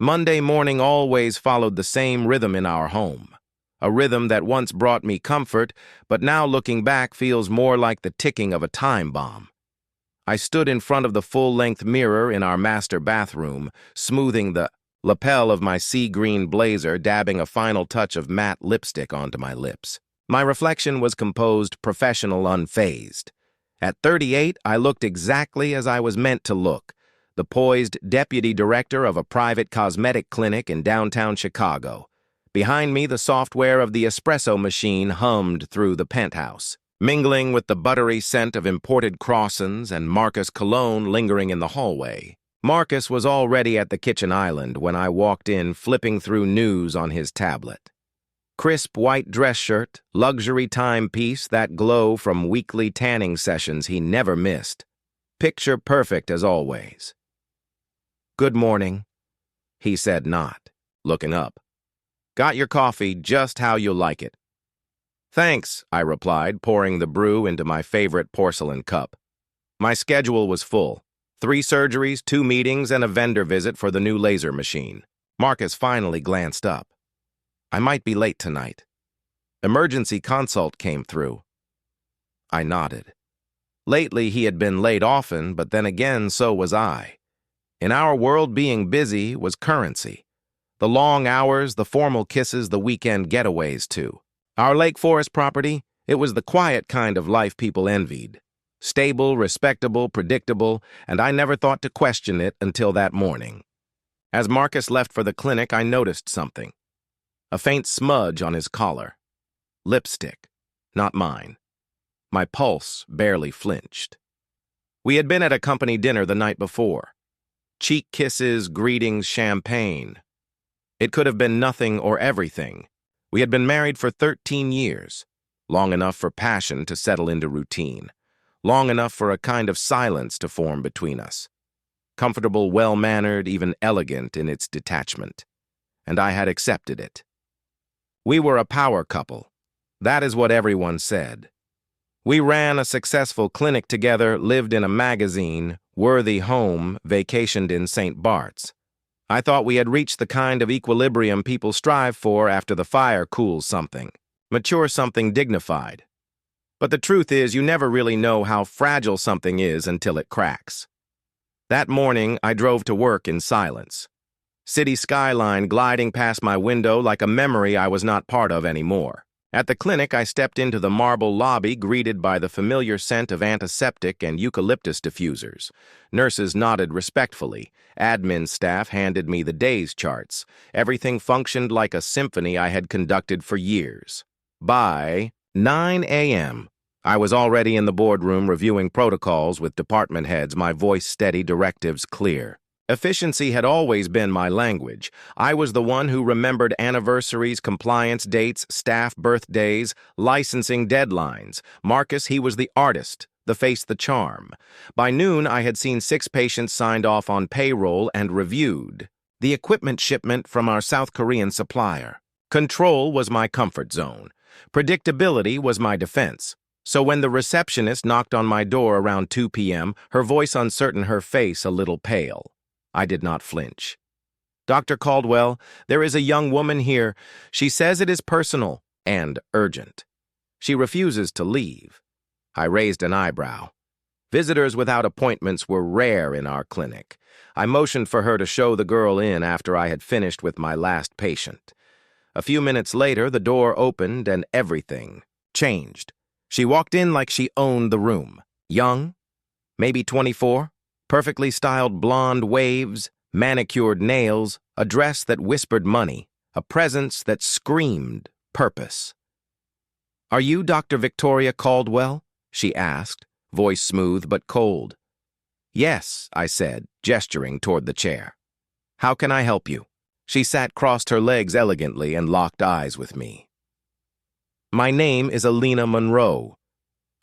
Monday morning always followed the same rhythm in our home. A rhythm that once brought me comfort, but now looking back feels more like the ticking of a time bomb. I stood in front of the full-length mirror in our master bathroom, smoothing the lapel of my sea green blazer, dabbing a final touch of matte lipstick onto my lips. My reflection was composed, professional, unfazed. At 38, I looked exactly as I was meant to look, the poised deputy director of a private cosmetic clinic in downtown Chicago. Behind me, the software of the espresso machine hummed through the penthouse, mingling with the buttery scent of imported croissants and Marcus cologne lingering in the hallway. Marcus was already at the kitchen island when I walked in, flipping through news on his tablet. Crisp white dress shirt, luxury timepiece, that glow from weekly tanning sessions he never missed. Picture perfect as always. "Good morning," he said, not looking up. "Got your coffee just how you like it." "Thanks," I replied, pouring the brew into my favorite porcelain cup. My schedule was full. 3 surgeries, 2 meetings, and a vendor visit for the new laser machine. Marcus finally glanced up. "I might be late tonight." "Emergency consult came through." I nodded. Lately, he had been late often, but then again, so was I. In our world, being busy was currency. The long hours, the formal kisses, the weekend getaways, too. Our Lake Forest property, it was the quiet kind of life people envied. Stable, respectable, predictable, and I never thought to question it until that morning. As Marcus left for the clinic, I noticed something. A faint smudge on his collar. Lipstick, not mine. My pulse barely flinched. We had been at a company dinner the night before. Cheek kisses, greetings, champagne. It could have been nothing or everything. We had been married for 13 years, long enough for passion to settle into routine, long enough for a kind of silence to form between us. Comfortable, well-mannered, even elegant in its detachment. And I had accepted it. We were a power couple. That is what everyone said. We ran a successful clinic together, lived in a magazine, worthy home, vacationed in St. Bart's. I thought we had reached the kind of equilibrium people strive for after the fire cools something, mature something dignified. But the truth is, you never really know how fragile something is until it cracks. That morning, I drove to work in silence. City skyline gliding past my window like a memory I was not part of anymore. At the clinic, I stepped into the marble lobby, greeted by the familiar scent of antiseptic and eucalyptus diffusers. Nurses nodded respectfully. Admin staff handed me the day's charts. Everything functioned like a symphony I had conducted for years. By 9 a.m., I was already in the boardroom reviewing protocols with department heads, my voice steady, directives clear. Efficiency had always been my language. I was the one who remembered anniversaries, compliance dates, staff birthdays, licensing deadlines. Marcus, he was the artist, the face, the charm. By noon, I had seen 6 patients signed off on payroll and reviewed. The equipment shipment from our South Korean supplier. Control was my comfort zone. Predictability was my defense. So when the receptionist knocked on my door around 2 p.m., her voice uncertain, her face a little pale, I did not flinch. "Dr. Caldwell, there is a young woman here. She says it is personal and urgent. She refuses to leave." I raised an eyebrow. Visitors without appointments were rare in our clinic. I motioned for her to show the girl in after I had finished with my last patient. A few minutes later, the door opened and everything changed. She walked in like she owned the room. Young, maybe 24. Perfectly styled blonde waves, manicured nails, a dress that whispered money, a presence that screamed purpose. "Are you Dr. Victoria Caldwell?" she asked, voice smooth but cold. "Yes," I said, gesturing toward the chair. "How can I help you?" She sat crossed her legs elegantly and locked eyes with me. "My name is Alina Monroe.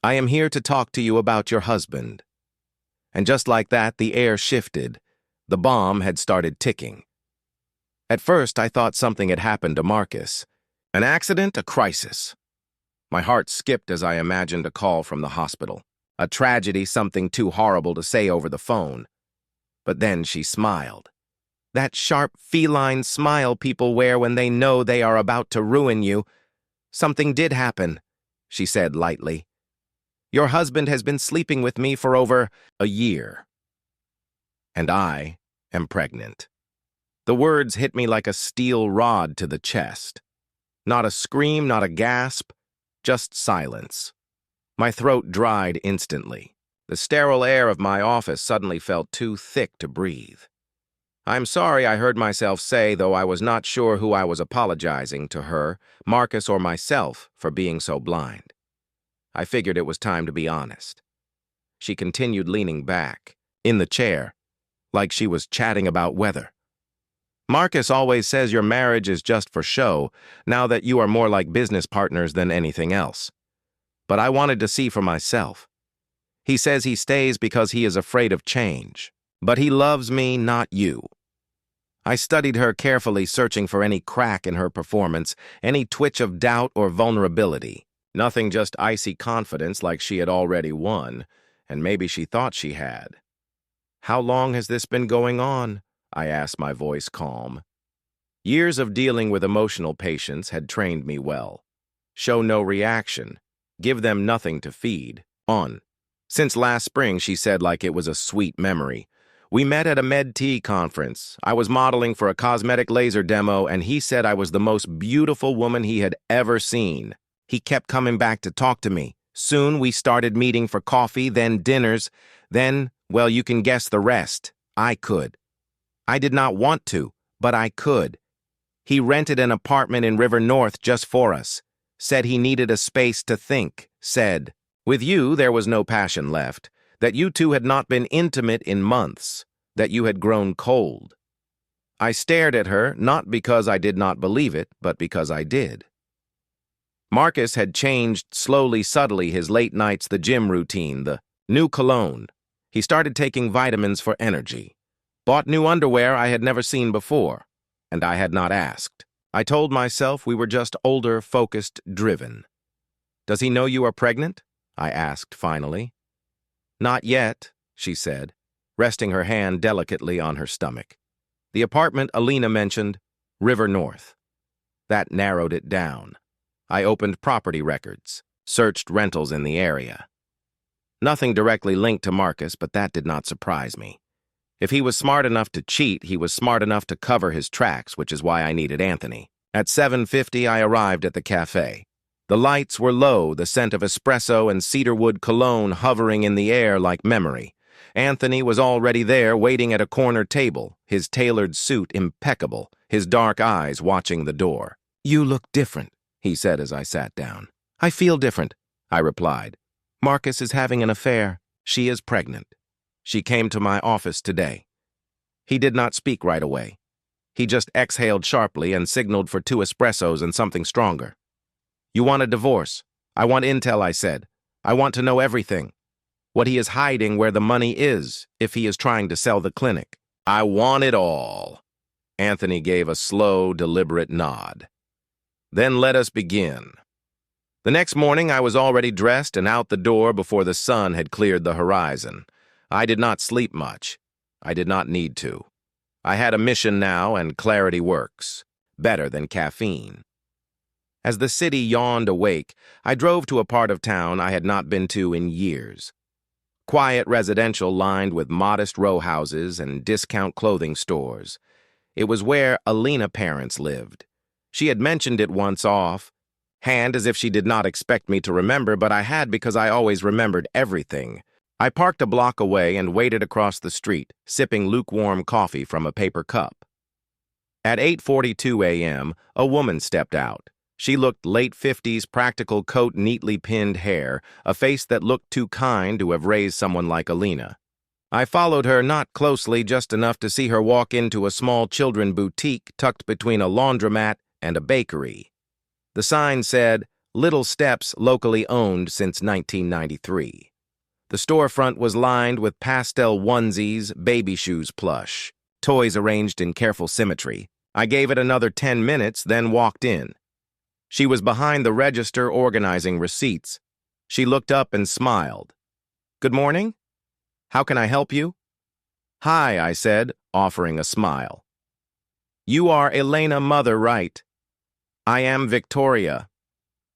I am here to talk to you about your husband." And just like that, the air shifted. The bomb had started ticking. At first, I thought something had happened to Marcus. An accident, a crisis. My heart skipped as I imagined a call from the hospital. A tragedy, something too horrible to say over the phone. But then she smiled. That sharp feline smile people wear when they know they are about to ruin you. Something did happen, she said lightly. Your husband has been sleeping with me for over a year. And I am pregnant. The words hit me like a steel rod to the chest. Not a scream, not a gasp, just silence. My throat dried instantly. The sterile air of my office suddenly felt too thick to breathe. I'm sorry, I heard myself say, though I was not sure who I was apologizing to, her, Marcus, or myself, for being so blind. I figured it was time to be honest. She continued leaning back, in the chair, like she was chatting about weather. Marcus always says your marriage is just for show, now that you are more like business partners than anything else. But I wanted to see for myself. He says he stays because he is afraid of change. But he loves me, not you. I studied her carefully, searching for any crack in her performance, any twitch of doubt or vulnerability. Nothing, just icy confidence like she had already won, and maybe she thought she had. How long has this been going on? I asked, my voice calm. Years of dealing with emotional patients had trained me well. Show no reaction. Give them nothing to feed. On. Since last spring, she said, like it was a sweet memory. We met at a med-tea conference. I was modeling for a cosmetic laser demo, and he said I was the most beautiful woman he had ever seen. He kept coming back to talk to me. Soon we started meeting for coffee, then dinners. Then, well, you can guess the rest. I could. I did not want to, but I could. He rented an apartment in River North just for us. Said he needed a space to think. Said, with you there was no passion left. That you two had not been intimate in months. That you had grown cold. I stared at her, not because I did not believe it, but because I did. Marcus had changed slowly, subtly, his late nights, the gym routine, the new cologne. He started taking vitamins for energy. Bought new underwear I had never seen before, and I had not asked. I told myself we were just older, focused, driven. Does he know you are pregnant? I asked finally. Not yet, she said, resting her hand delicately on her stomach. The apartment Alina mentioned, River North. That narrowed it down. I opened property records, searched rentals in the area. Nothing directly linked to Marcus, but that did not surprise me. If he was smart enough to cheat, he was smart enough to cover his tracks, which is why I needed Anthony. At 7:50, I arrived at the cafe. The lights were low, the scent of espresso and cedarwood cologne hovering in the air like memory. Anthony was already there, waiting at a corner table, his tailored suit impeccable, his dark eyes watching the door. You look different, he said as I sat down. I feel different, I replied. Marcus is having an affair. She is pregnant. She came to my office today. He did not speak right away. He just exhaled sharply and signaled for 2 espressos and something stronger. You want a divorce? I want intel, I said. I want to know everything. What he is hiding, where the money is, if he is trying to sell the clinic. I want it all. Anthony gave a slow, deliberate nod. Then let us begin. The next morning, I was already dressed and out the door before the sun had cleared the horizon. I did not sleep much. I did not need to. I had a mission now, and clarity works. Better than caffeine. As the city yawned awake, I drove to a part of town I had not been to in years. Quiet residential lined with modest row houses and discount clothing stores. It was where Alina's parents lived. She had mentioned it once offhand, as if she did not expect me to remember, but I had, because I always remembered everything. I parked a block away and waited across the street, sipping lukewarm coffee from a paper cup. At 8:42 a.m., a woman stepped out. She looked late 50s, practical coat, neatly pinned hair, a face that looked too kind to have raised someone like Alina. I followed her, not closely, just enough to see her walk into a small children boutique tucked between a laundromat and a bakery. The sign said, Little Steps, locally owned since 1993. The storefront was lined with pastel onesies, baby shoes plush, toys arranged in careful symmetry. I gave it another 10 minutes, then walked in. She was behind the register organizing receipts. She looked up and smiled. Good morning? How can I help you? Hi, I said, offering a smile. You are Elena Mother, right? I am Victoria.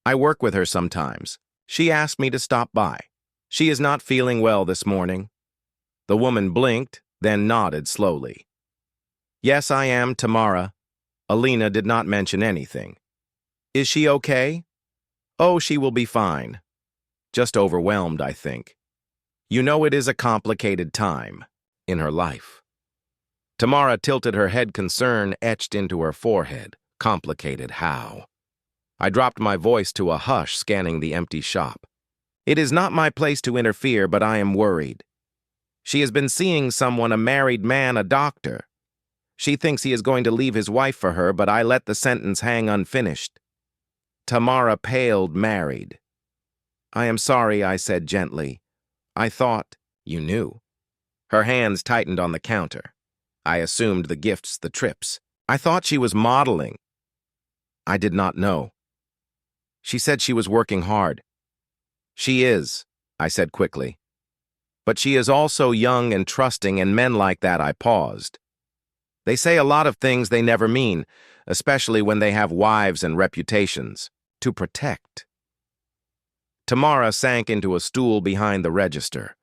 I work with her sometimes. She asked me to stop by. She is not feeling well this morning. The woman blinked, then nodded slowly. Yes, I am, Tamara. Alina did not mention anything. Is she okay? Oh, she will be fine. Just overwhelmed, I think. You know it is a complicated time in her life. Tamara tilted her head, concern etched into her forehead. Complicated how? I dropped my voice to a hush, scanning the empty shop. It is not my place to interfere, but I am worried. She has been seeing someone, a married man, a doctor. She thinks he is going to leave his wife for her, but I let the sentence hang unfinished. Tamara paled, married. I am sorry, I said gently. I thought you knew. Her hands tightened on the counter. I assumed the gifts, the trips. I thought she was modeling. I did not know. She said she was working hard. She is, I said quickly. But she is also young and trusting, and men like that. I paused. They say a lot of things they never mean, especially when they have wives and reputations to protect. Tamara sank into a stool behind the register.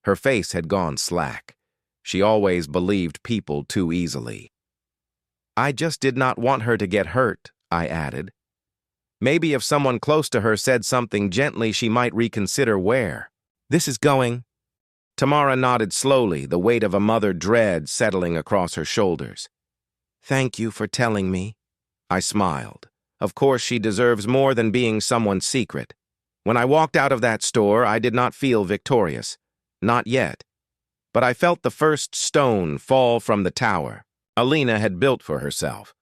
Her face had gone slack. She always believed people too easily. I just did not want her to get hurt, I added. Maybe if someone close to her said something gently, she might reconsider where this is going. Tamara nodded slowly, the weight of a mother dread settling across her shoulders. Thank you for telling me. I smiled. Of course, she deserves more than being someone's secret. When I walked out of that store, I did not feel victorious. Not yet. But I felt the first stone fall from the tower Alina had built for herself.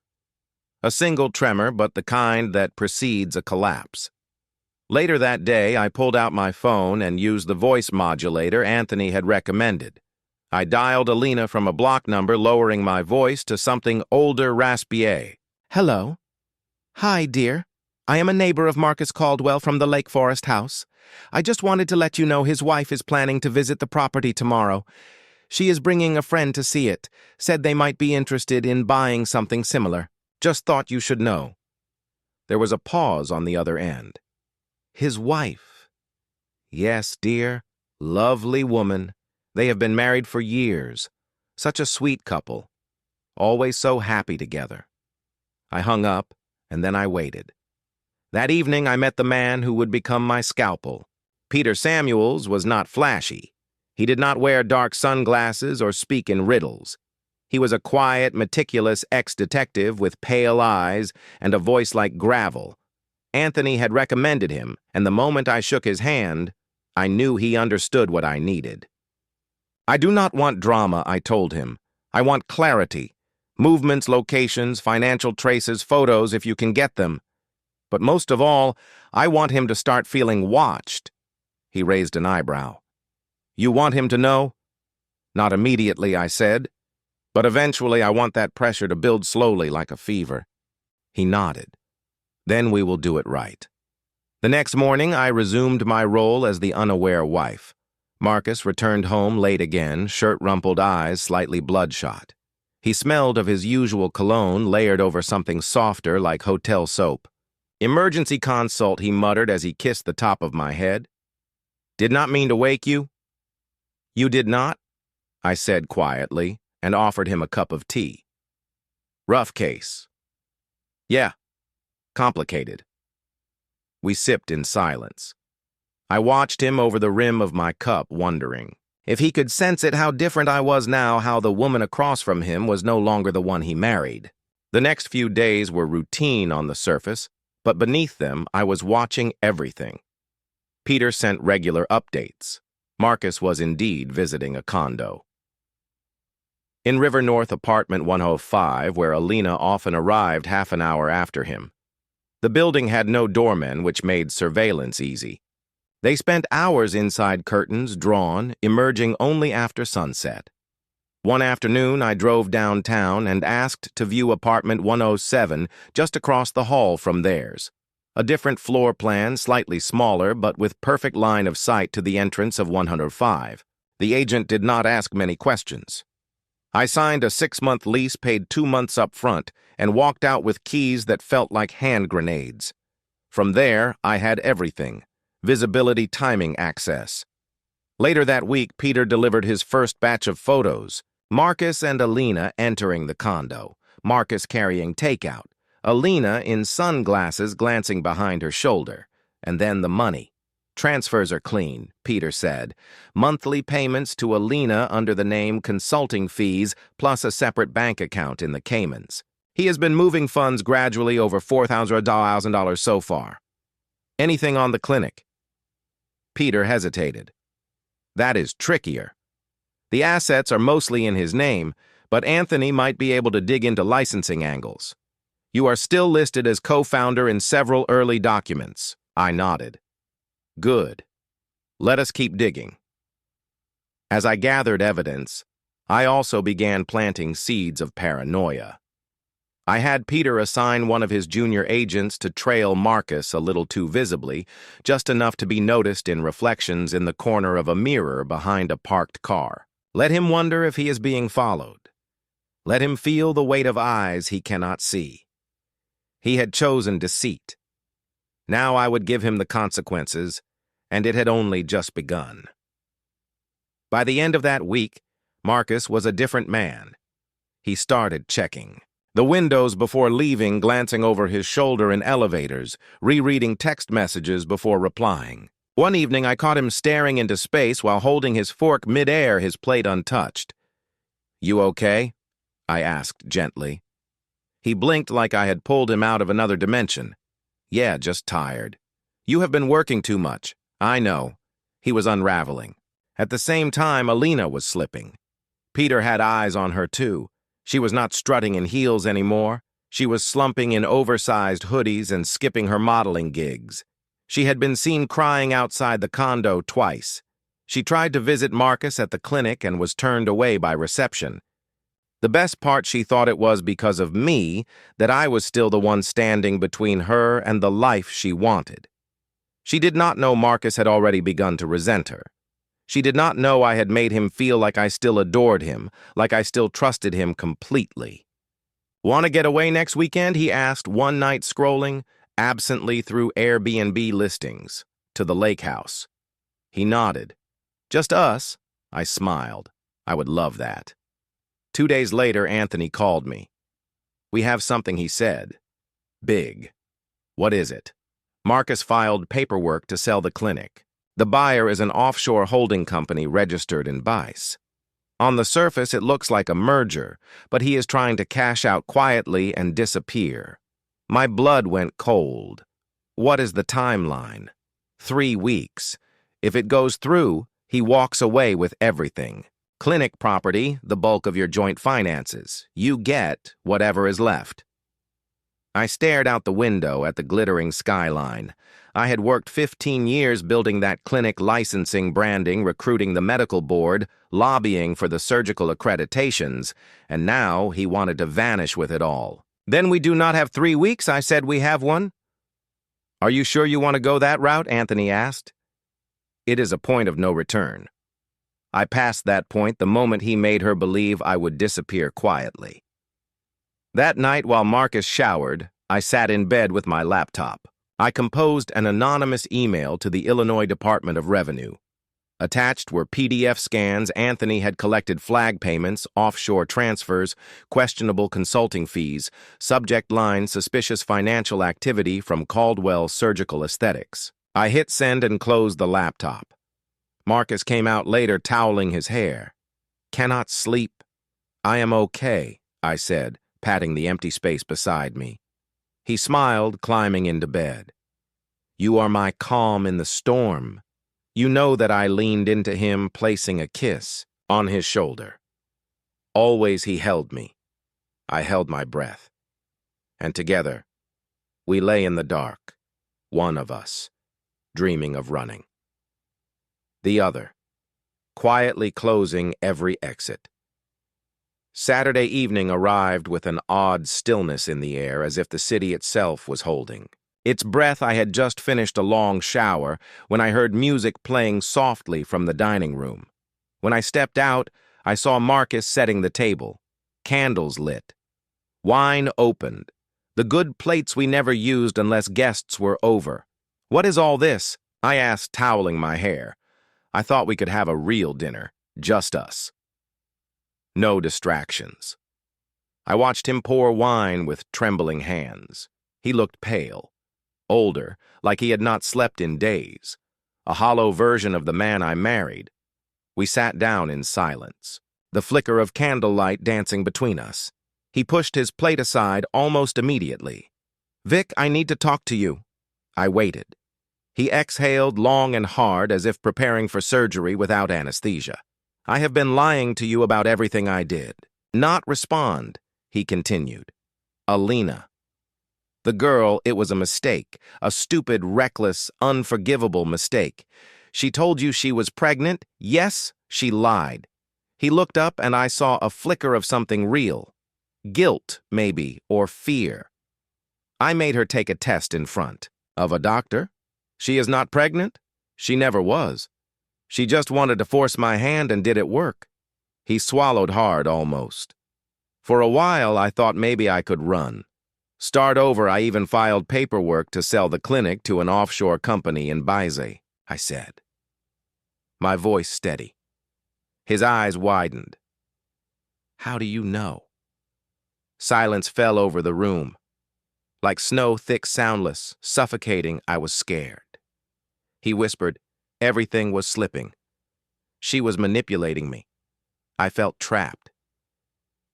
A single tremor, but the kind that precedes a collapse. Later that day, I pulled out my phone and used the voice modulator Anthony had recommended. I dialed Alina from a block number, lowering my voice to something older, raspier. Hello. Hi, dear. I am a neighbor of Marcus Caldwell from the Lake Forest house. I just wanted to let you know his wife is planning to visit the property tomorrow. She is bringing a friend to see it. Said they might be interested in buying something similar. Just thought you should know. There was a pause on the other end. His wife. Yes, dear. Lovely woman. They have been married for years. Such a sweet couple. Always so happy together. I hung up, and then I waited. That evening, I met the man who would become my scalpel. Peter Samuels was not flashy. He did not wear dark sunglasses or speak in riddles. He was a quiet, meticulous ex-detective with pale eyes and a voice like gravel. Anthony had recommended him, and the moment I shook his hand, I knew he understood what I needed. I do not want drama, I told him. I want clarity. Movements, locations, financial traces, photos if you can get them. But most of all, I want him to start feeling watched. He raised an eyebrow. You want him to know? Not immediately, I said. But eventually I want that pressure to build slowly like a fever. He nodded. Then we will do it right. The next morning, I resumed my role as the unaware wife. Marcus returned home late again, shirt-rumpled eyes slightly bloodshot. He smelled of his usual cologne layered over something softer like hotel soap. Emergency consult, he muttered as he kissed the top of my head. Did not mean to wake you. You did not? I said quietly, and offered him a cup of tea. Rough case. Yeah. Complicated. We sipped in silence. I watched him over the rim of my cup, wondering. If he could sense it, how different I was now, how the woman across from him was no longer the one he married. The next few days were routine on the surface, but beneath them, I was watching everything. Peter sent regular updates. Marcus was indeed visiting a condo. In River North Apartment 105, where Alina often arrived half an hour after him. The building had no doormen, which made surveillance easy. They spent hours inside curtains, drawn, emerging only after sunset. One afternoon, I drove downtown and asked to view apartment 107 just across the hall from theirs. A different floor plan, slightly smaller, but with perfect line of sight to the entrance of 105. The agent did not ask many questions. I signed a 6-month lease, paid 2 months up front, and walked out with keys that felt like hand grenades. From there, I had everything: visibility, timing, access. Later that week, Peter delivered his first batch of photos. Marcus and Alina entering the condo, Marcus carrying takeout, Alina in sunglasses glancing behind her shoulder. And then the money. "Transfers are clean," Peter said. "Monthly payments to Alina under the name consulting fees, plus a separate bank account in the Caymans. He has been moving funds gradually over $4,000 so far." "Anything on the clinic?" Peter hesitated. "That is trickier. The assets are mostly in his name, but Anthony might be able to dig into licensing angles. You are still listed as co-founder in several early documents." I nodded. "Good. Let us keep digging." As I gathered evidence, I also began planting seeds of paranoia. I had Peter assign one of his junior agents to trail Marcus a little too visibly, just enough to be noticed in reflections in the corner of a mirror behind a parked car. Let him wonder if he is being followed. Let him feel the weight of eyes he cannot see. He had chosen deceit. Now I would give him the consequences, and it had only just begun. By the end of that week, Marcus was a different man. He started checking the windows before leaving, glancing over his shoulder in elevators, rereading text messages before replying. One evening, I caught him staring into space while holding his fork mid-air, his plate untouched. "You okay?" I asked gently. He blinked like I had pulled him out of another dimension. "Yeah, just tired." "You have been working too much." "I know." He was unraveling. At the same time, Alina was slipping. Peter had eyes on her too. She was not strutting in heels anymore. She was slumping in oversized hoodies and skipping her modeling gigs. She had been seen crying outside the condo twice. She tried to visit Marcus at the clinic and was turned away by reception. The best part, she thought it was because of me that I was still the one standing between her and the life she wanted. She did not know Marcus had already begun to resent her. She did not know I had made him feel like I still adored him, like I still trusted him completely. "Want to get away next weekend?" he asked, one night scrolling absently through Airbnb listings to the lake house. He nodded. "Just us?" I smiled. I would love that. 2 days later, Anthony called me. "We have something," he said. "Big." "What is it?" Marcus filed paperwork to sell the clinic. The buyer is an offshore holding company registered in Bice. On the surface, it looks like a merger, but he is trying to cash out quietly and disappear. My blood went cold. What is the timeline? 3 weeks. If it goes through, he walks away with everything. Clinic property, the bulk of your joint finances. You get whatever is left. I stared out the window at the glittering skyline. I had worked 15 years building that clinic, licensing, branding, recruiting the medical board, lobbying for the surgical accreditations, and now he wanted to vanish with it all. "Then we do not have 3 weeks," I said. "We have one." "Are you sure you want to go that route?" Anthony asked. "It is a point of no return." I passed that point the moment he made her believe I would disappear quietly. That night, while Marcus showered, I sat in bed with my laptop. I composed an anonymous email to the Illinois Department of Revenue. Attached were PDF scans Anthony had collected, flag payments, offshore transfers, questionable consulting fees, subject line suspicious financial activity from Caldwell Surgical Aesthetics. I hit send and closed the laptop. Marcus came out later, toweling his hair. "Cannot sleep." "I am okay," I said, patting the empty space beside me. He smiled, climbing into bed. "You are my calm in the storm." You know that I leaned into him, placing a kiss on his shoulder. Always he held me. I held my breath. And together, we lay in the dark, one of us, dreaming of running. The other, quietly closing every exit. Saturday evening arrived with an odd stillness in the air, as if the city itself was holding its breath. I had just finished a long shower when I heard music playing softly from the dining room. When I stepped out, I saw Marcus setting the table, candles lit, wine opened, the good plates we never used unless guests were over. "What is all this?" I asked, toweling my hair. I thought we could have a real dinner, just us. No distractions. I watched him pour wine with trembling hands. He looked pale, older, like he had not slept in days, a hollow version of the man I married. We sat down in silence, the flicker of candlelight dancing between us. He pushed his plate aside almost immediately. "Vic, I need to talk to you." I waited. He exhaled long and hard as if preparing for surgery without anesthesia. "I have been lying to you about everything I did." "Not respond," he continued. "Alina. The girl, it was a mistake, a stupid, reckless, unforgivable mistake. She told you she was pregnant? Yes, she lied." He looked up and I saw a flicker of something real. Guilt, maybe, or fear. I made her take a test in front of a doctor. "She is not pregnant?" "She never was. She just wanted to force my hand and did it work." He swallowed hard almost. For a while, I thought maybe I could run. Start over. I even filed paperwork to sell the clinic to an offshore company in Baize, I said. My voice steady. His eyes widened. "How do you know?" Silence fell over the room. Like snow, thick, soundless, suffocating, I was scared. He whispered, "Everything was slipping. She was manipulating me. I felt trapped."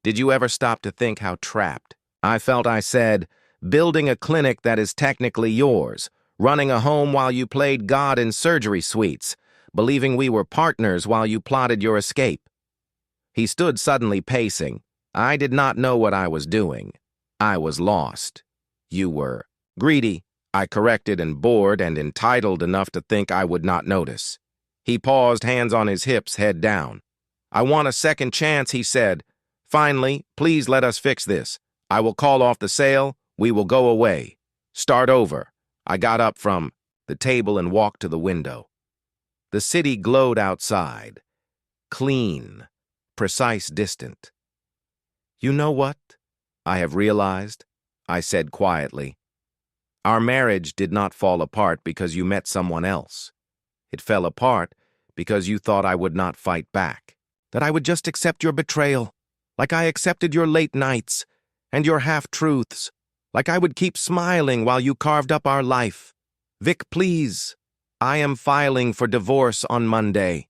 "Did you ever stop to think how trapped I felt?" I said, "building a clinic that is technically yours, running a home while you played God in surgery suites, believing we were partners while you plotted your escape." He stood suddenly pacing. I did not know what I was doing. I was lost. "You were greedy," I corrected, and bored and entitled enough to think I would not notice. He paused, hands on his hips, head down. "I want a second chance," he said. "Finally, please let us fix this. I will call off the sale. We will go away. Start over." I got up from the table and walked to the window. The city glowed outside. Clean, precise, distant. "You know what I have realized?" I said quietly. "Our marriage did not fall apart because you met someone else. It fell apart because you thought I would not fight back, that I would just accept your betrayal, like I accepted your late nights and your half-truths, like I would keep smiling while you carved up our life. Vic, please, I am filing for divorce on Monday."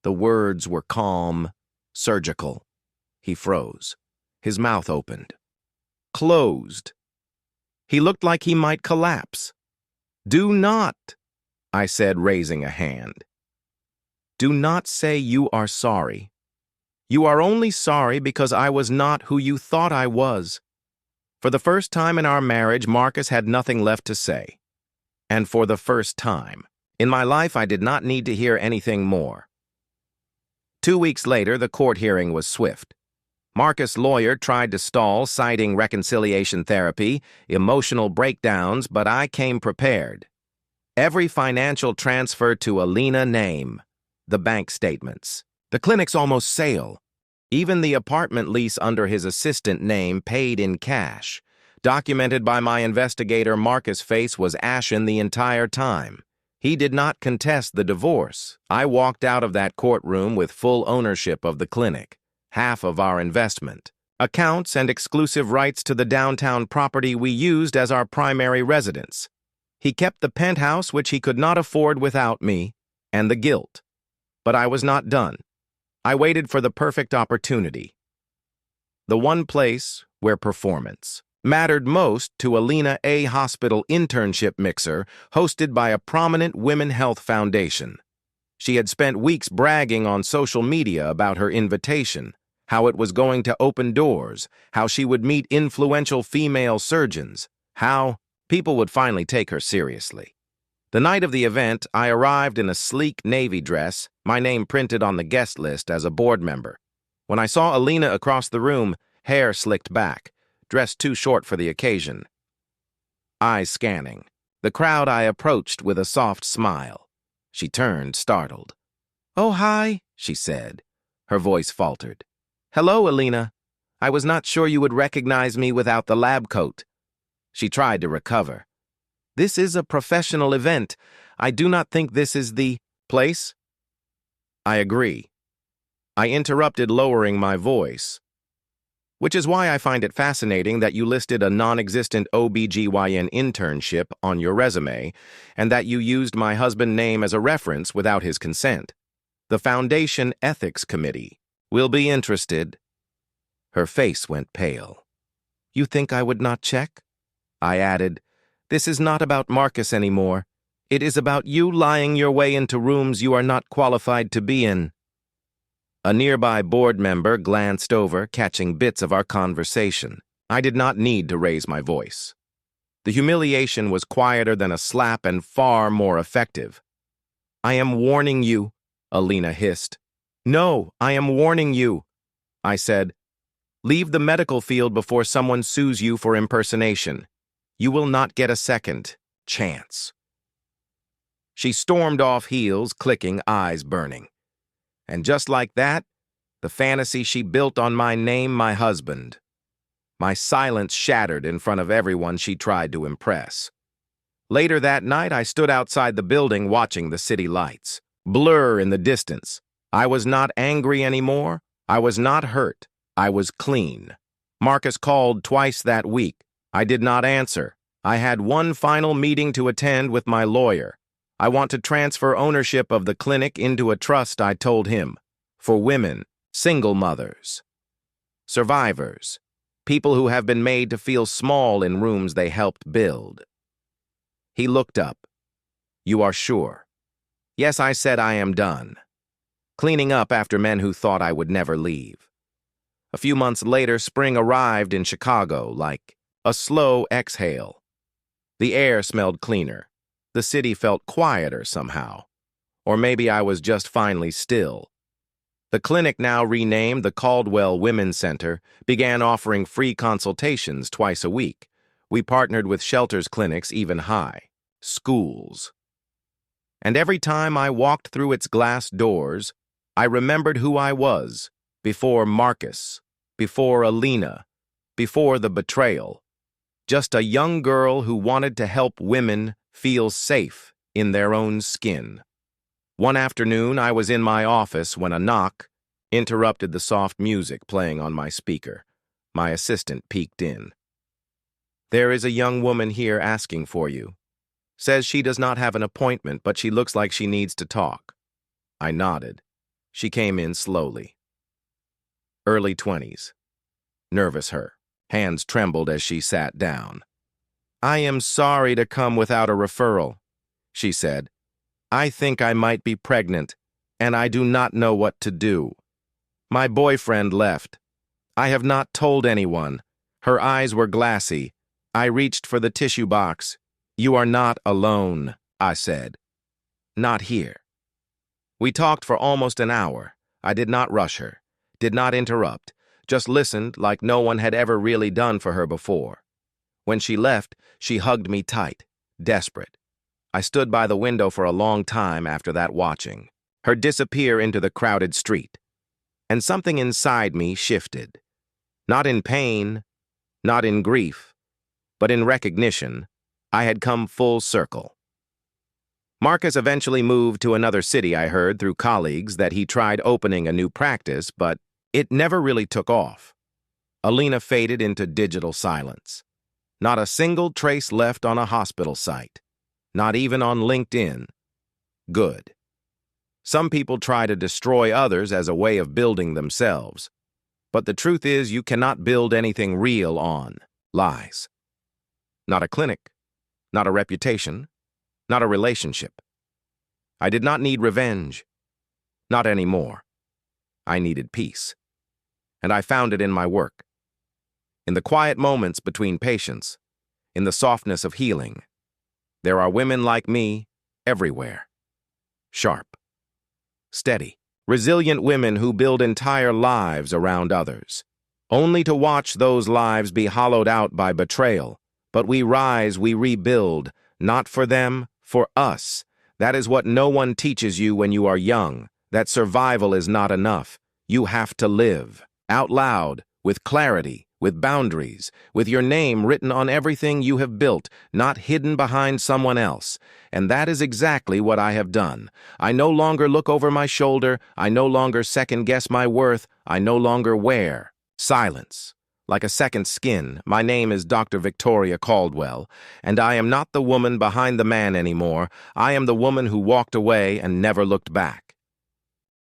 The words were calm, surgical. He froze. His mouth opened. Closed. He looked like he might collapse. "Do not," I said, raising a hand. "Do not say you are sorry. You are only sorry because I was not who you thought I was." For the first time in our marriage, Marcus had nothing left to say. And for the first time in my life, I did not need to hear anything more. 2 weeks later, the court hearing was swift. Marcus' lawyer tried to stall, citing reconciliation therapy, emotional breakdowns, but I came prepared. Every financial transfer to Alina name, the bank statements, the clinic's almost sale, even the apartment lease under his assistant name paid in cash. Documented by my investigator, Marcus' face was ashen the entire time. He did not contest the divorce. I walked out of that courtroom with full ownership of the clinic, half of our investment, accounts, and exclusive rights to the downtown property we used as our primary residence. He kept the penthouse, which he could not afford without me, and the guilt. But I was not done. I waited for the perfect opportunity. The one place where performance mattered most to Alina, a hospital internship mixer hosted by a prominent women health foundation. She had spent weeks bragging on social media about her invitation, how it was going to open doors, how she would meet influential female surgeons, how people would finally take her seriously. The night of the event, I arrived in a sleek navy dress, my name printed on the guest list as a board member. When I saw Alina across the room, hair slicked back, dressed too short for the occasion, eyes scanning, the crowd, I approached with a soft smile. She turned, startled. "Oh, hi," she said, Her voice faltered. "Hello, Alina. I was not sure you would recognize me without the lab coat." She tried to recover. "This is a professional event. I do not think this is the place." "I agree." I interrupted, lowering my voice. "Which is why I find it fascinating that you listed a non-existent OBGYN internship on your resume and that you used my husband's name as a reference without his consent. The Foundation Ethics Committee will be interested." Her face went pale. "You think I would not check?" I added, "This is not about Marcus anymore. It is about you lying your way into rooms you are not qualified to be in." A nearby board member glanced over, catching bits of our conversation. I did not need to raise my voice. The humiliation was quieter than a slap and far more effective. "I am warning you," Alina hissed. "No, I am warning you," I said. "Leave the medical field before someone sues you for impersonation. You will not get a second chance." She stormed off, heels clicking, eyes burning. And just like that, the fantasy she built on my name, my husband. My silence shattered in front of everyone she tried to impress. Later that night, I stood outside the building watching the city lights blur in the distance. I was not angry anymore. I was not hurt. I was clean. Marcus called twice that week. I did not answer. I had one final meeting to attend with my lawyer. I want to transfer ownership of the clinic into a trust, I told him, for women, single mothers, survivors, people who have been made to feel small in rooms they helped build. He looked up. "You are sure?" "Yes," I said, "I am done. Cleaning up after men who thought I would never leave." A few months later, spring arrived in Chicago like a slow exhale. The air smelled cleaner. The city felt quieter somehow. Or maybe I was just finally still. The clinic, now renamed the Caldwell Women's Center, began offering free consultations twice a week. We partnered with shelters, clinics, even high schools. And every time I walked through its glass doors, I remembered who I was before Marcus, before Alina, before the betrayal. Just a young girl who wanted to help women feel safe in their own skin. One afternoon, I was in my office when a knock interrupted the soft music playing on my speaker. My assistant peeked in. "There is a young woman here asking for you. Says she does not have an appointment, but she looks like she needs to talk." I nodded. She came in slowly. Early 20s. Nervous her. Hands trembled as she sat down. "I am sorry to come without a referral," she said. "I think I might be pregnant, and I do not know what to do. My boyfriend left. I have not told anyone." Her eyes were glassy. I reached for the tissue box. "You are not alone," I said. "Not here." We talked for almost an hour. I did not rush her, did not interrupt, just listened like no one had ever really done for her before. When she left, she hugged me tight, desperate. I stood by the window for a long time after that, watching her disappear into the crowded street. And something inside me shifted. Not in pain, not in grief, but in recognition. I had come full circle. Marcus eventually moved to another city. I heard through colleagues that he tried opening a new practice, but it never really took off. Alina faded into digital silence. Not a single trace left on a hospital site. Not even on LinkedIn. Good. Some people try to destroy others as a way of building themselves. But the truth is, you cannot build anything real on lies. Not a clinic, not a reputation, not a relationship. I did not need revenge. Not anymore. I needed peace. And I found it in my work. In the quiet moments between patients, in the softness of healing. There are women like me everywhere. Sharp, steady, resilient women who build entire lives around others, only to watch those lives be hollowed out by betrayal. But we rise, we rebuild, not for them, for us. That is what no one teaches you when you are young, that survival is not enough. You have to live, out loud, with clarity, with boundaries, with your name written on everything you have built, not hidden behind someone else. And that is exactly what I have done. I no longer look over my shoulder, I no longer second-guess my worth, I no longer wear silence. Like a second skin, my name is Dr. Victoria Caldwell, and I am not the woman behind the man anymore. I am the woman who walked away and never looked back.